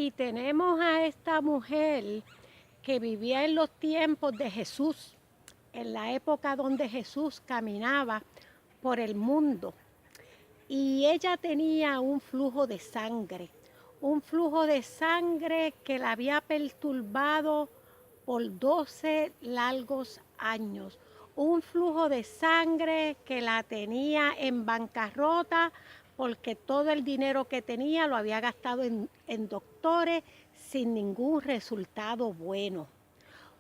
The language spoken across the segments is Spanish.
Y tenemos a esta mujer que vivía en los tiempos de Jesús, en la época donde Jesús caminaba por el mundo. Y ella tenía un flujo de sangre que la había perturbado por 12 largos años. Un flujo de sangre que la tenía en bancarrota porque todo el dinero que tenía lo había gastado en doctores sin ningún resultado bueno.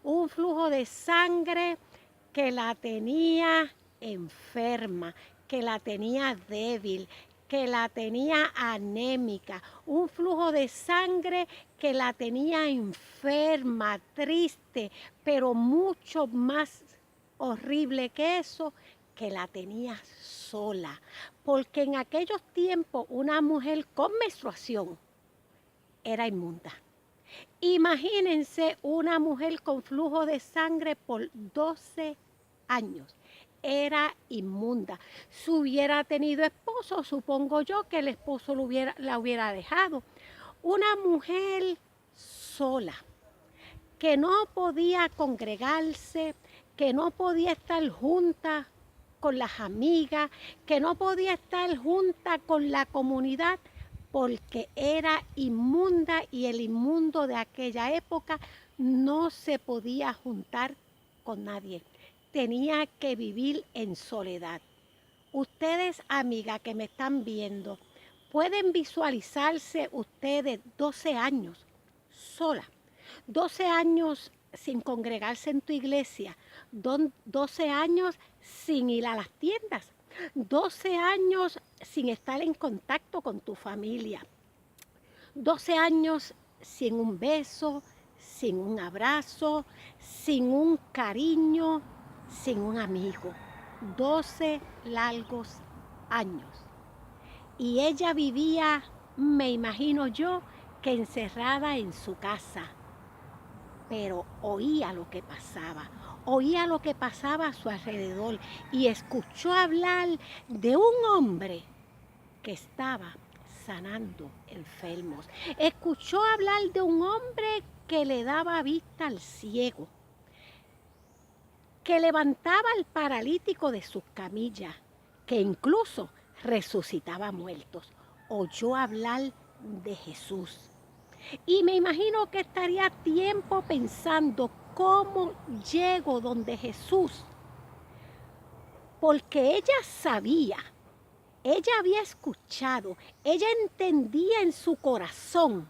Un flujo de sangre que la tenía enferma, que la tenía débil, que la tenía anémica, un flujo de sangre que la tenía enferma, triste, pero mucho más horrible que eso, que la tenía sola. Porque en aquellos tiempos una mujer con menstruación era inmunda. Imagínense una mujer con flujo de sangre por 12 años. Era inmunda. Si hubiera tenido esposo, supongo yo que el esposo la hubiera dejado. Una mujer sola, que no podía congregarse, que no podía estar junta con las amigas, que no podía estar junta con la comunidad, porque era inmunda y el inmundo de aquella época no se podía juntar con nadie. Tenía que vivir en soledad. Ustedes, amigas que me están viendo, pueden visualizarse ustedes 12 años sola, 12 años sin congregarse en tu iglesia, 12 años sin ir a las tiendas, 12 años sin estar en contacto con tu familia, 12 años sin un beso, sin un abrazo, sin un cariño, sin un amigo. 12 largos años. Y ella vivía, me imagino yo, que encerrada en su casa, pero oía lo que pasaba a su alrededor y escuchó hablar de un hombre que estaba sanando enfermos. Escuchó hablar de un hombre que le daba vista al ciego, que levantaba al paralítico de sus camillas, que incluso resucitaba muertos. Oyó hablar de Jesús. Y me imagino que estaría tiempo pensando cómo llego donde Jesús, porque ella había escuchado, ella entendía en su corazón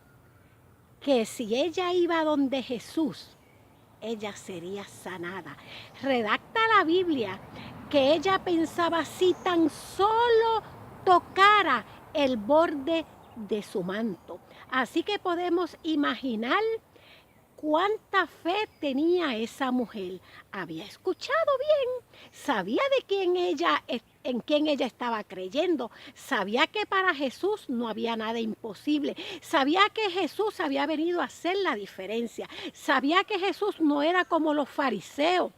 que si ella iba donde Jesús, ella sería sanada. Redacta la Biblia que ella pensaba si tan solo tocara el borde de su manto. Así que podemos imaginar cuánta fe tenía esa mujer. Había escuchado bien, sabía en quién ella estaba creyendo, sabía que para Jesús no había nada imposible, sabía que Jesús había venido a hacer la diferencia, sabía que Jesús no era como los fariseos,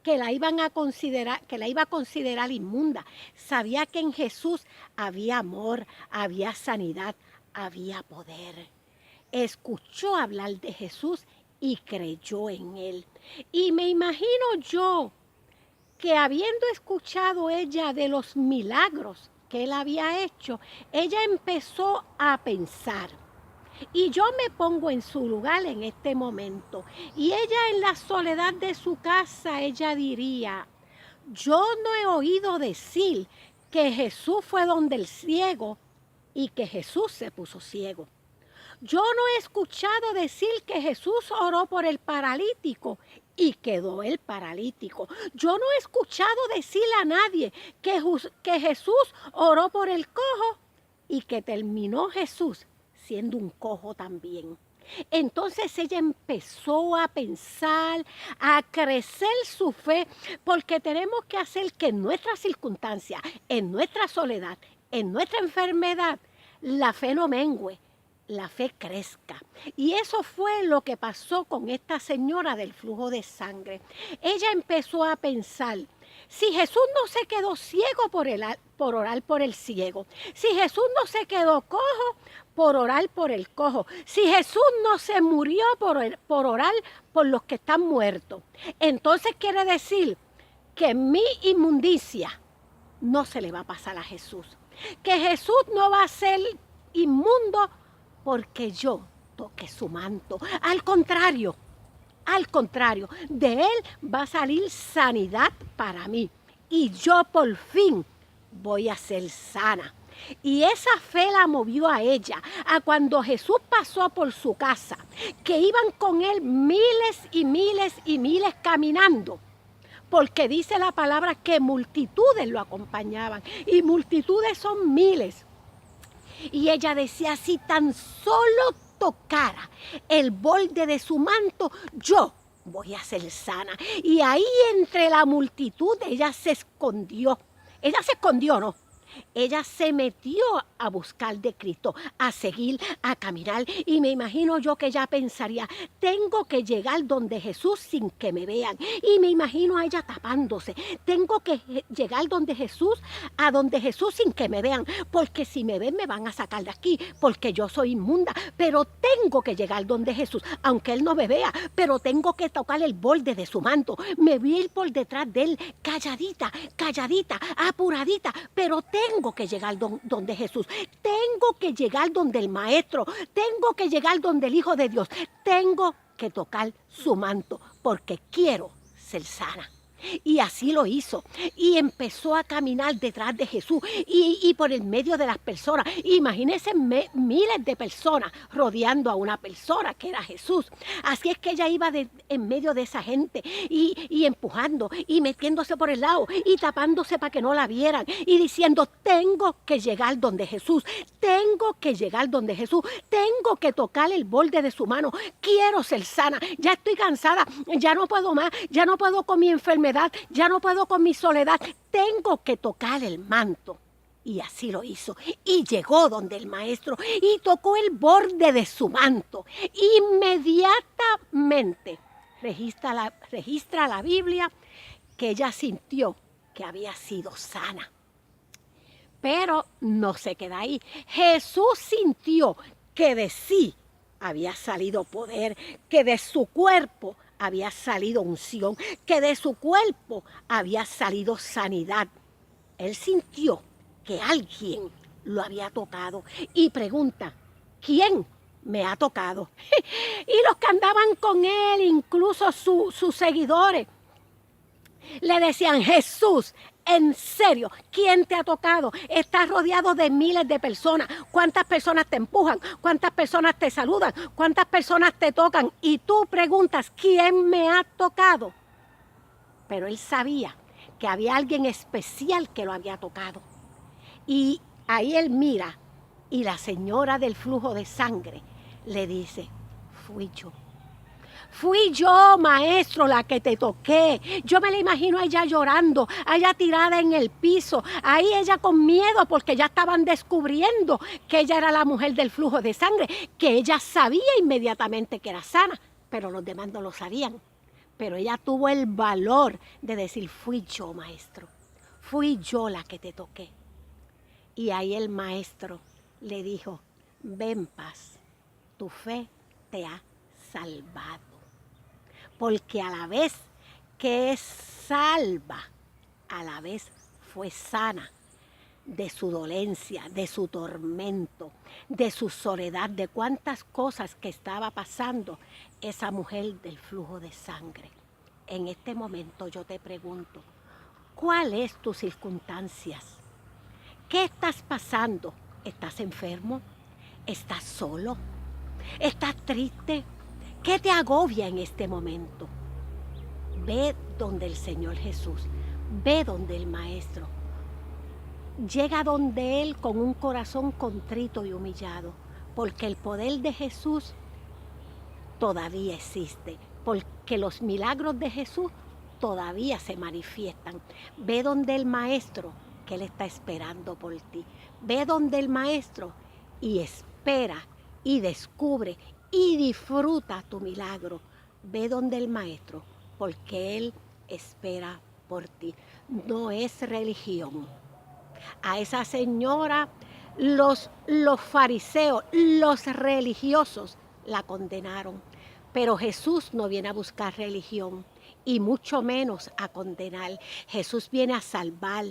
que la iba a considerar inmunda. Sabía que en Jesús había amor, había sanidad, había poder. Escuchó hablar de Jesús y creyó en él. Y me imagino yo que habiendo escuchado ella de los milagros que él había hecho, ella empezó a pensar. Y yo me pongo en su lugar en este momento. Y ella en la soledad de su casa, ella diría, yo no he oído decir que Jesús fue donde el ciego y que Jesús se puso ciego. Yo no he escuchado decir que Jesús oró por el paralítico y quedó el paralítico. Yo no he escuchado decir a nadie que Jesús oró por el cojo y que terminó Jesús siendo un cojo también. Entonces ella empezó a pensar, a crecer su fe, porque tenemos que hacer que en nuestras circunstancias, en nuestra soledad, en nuestra enfermedad, la fe no mengue, la fe crezca. Y eso fue lo que pasó con esta señora del flujo de sangre. Ella empezó a pensar, si Jesús no se quedó ciego por orar por el ciego, si Jesús no se quedó cojo por orar por el cojo. Si Jesús no se murió por orar por los que están muertos, entonces quiere decir que mi inmundicia no se le va a pasar a Jesús. Que Jesús no va a ser inmundo porque yo toque su manto. Al contrario, de él va a salir sanidad para mí. Y yo por fin voy a ser sana. Y esa fe la movió a ella, a cuando Jesús pasó por su casa, que iban con él miles y miles y miles caminando. Porque dice la palabra que multitudes lo acompañaban, y multitudes son miles. Y ella decía, si tan solo tocara el borde de su manto, yo voy a ser sana. Y ahí entre la multitud ella se escondió. Ella se escondió, ¿no? Ella se metió a buscar de Cristo, a seguir, a caminar. Y me imagino yo que ella pensaría, tengo que llegar donde Jesús sin que me vean. Y me imagino a ella tapándose. Tengo que llegar donde Jesús sin que me vean. Porque si me ven me van a sacar de aquí, porque yo soy inmunda. Pero tengo que llegar donde Jesús, aunque Él no me vea. Pero tengo que tocar el borde de su manto. Me voy a ir por detrás de Él, calladita, apuradita. Pero tengo que llegar donde Jesús, tengo que llegar donde el Maestro, tengo que llegar donde el Hijo de Dios, tengo que tocar su manto porque quiero ser sana. Y así lo hizo. Y empezó a caminar detrás de Jesús y por el medio de las personas. Imagínense miles de personas rodeando a una persona que era Jesús. Así es que ella iba en medio de esa gente y empujando y metiéndose por el lado y tapándose para que no la vieran y diciendo, tengo que llegar donde Jesús, tengo que llegar donde Jesús, tengo que tocar el borde de su mano, quiero ser sana, ya estoy cansada, ya no puedo más, ya no puedo con mi enfermedad, ya no puedo con mi soledad, tengo que tocar el manto. Y así lo hizo. Y llegó donde el Maestro y tocó el borde de su manto. Inmediatamente registra la Biblia que ella sintió que había sido sana. Pero no se queda ahí. Jesús sintió que de sí había salido poder, que de su cuerpo había salido unción, que de su cuerpo había salido sanidad. Él sintió que alguien lo había tocado y pregunta, ¿quién me ha tocado? Y los que andaban con él, incluso sus seguidores, le decían, Jesús, en serio, ¿quién te ha tocado? Estás rodeado de miles de personas. ¿Cuántas personas te empujan? ¿Cuántas personas te saludan? ¿Cuántas personas te tocan? Y tú preguntas, ¿quién me ha tocado? Pero él sabía que había alguien especial que lo había tocado. Y ahí él mira y la señora del flujo de sangre le dice, fui yo. Fui yo, Maestro, la que te toqué. Yo me la imagino a ella llorando, a ella tirada en el piso, ahí ella con miedo porque ya estaban descubriendo que ella era la mujer del flujo de sangre, que ella sabía inmediatamente que era sana, pero los demás no lo sabían. Pero ella tuvo el valor de decir, fui yo, Maestro, fui yo la que te toqué. Y ahí el Maestro le dijo, ven paz, tu fe te ha salvado. Porque a la vez que es salva, a la vez fue sana de su dolencia, de su tormento, de su soledad, de cuántas cosas que estaba pasando esa mujer del flujo de sangre. En este momento yo te pregunto, ¿cuál es tu circunstancias? ¿Qué estás pasando? ¿Estás enfermo? ¿Estás solo? ¿Estás triste? ¿Qué te agobia en este momento? Ve donde el Señor Jesús, ve donde el Maestro. Llega donde Él con un corazón contrito y humillado, porque el poder de Jesús todavía existe, porque los milagros de Jesús todavía se manifiestan. Ve donde el Maestro, que Él está esperando por ti. Ve donde el Maestro y espera y descubre y disfruta tu milagro. Ve donde el Maestro, porque Él espera por ti. No es religión. A esa señora Los fariseos, los religiosos la condenaron. Pero Jesús no viene a buscar religión y mucho menos a condenar. Jesús viene a salvar,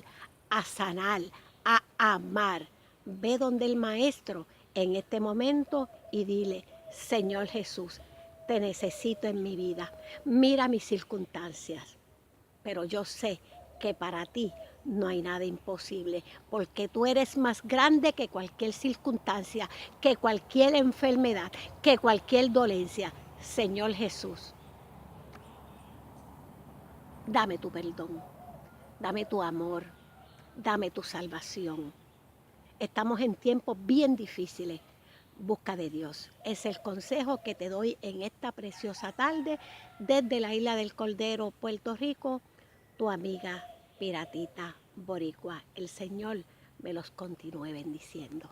a sanar, a amar. Ve donde el Maestro en este momento y dile, Señor Jesús, te necesito en mi vida. Mira mis circunstancias, pero yo sé que para ti no hay nada imposible, porque tú eres más grande que cualquier circunstancia, que cualquier enfermedad, que cualquier dolencia. Señor Jesús, dame tu perdón, dame tu amor, dame tu salvación. Estamos en tiempos bien difíciles. Busca de Dios. Es el consejo que te doy en esta preciosa tarde desde la isla del Cordero, Puerto Rico, tu amiga Piratita Boricua. El Señor me los continúe bendiciendo.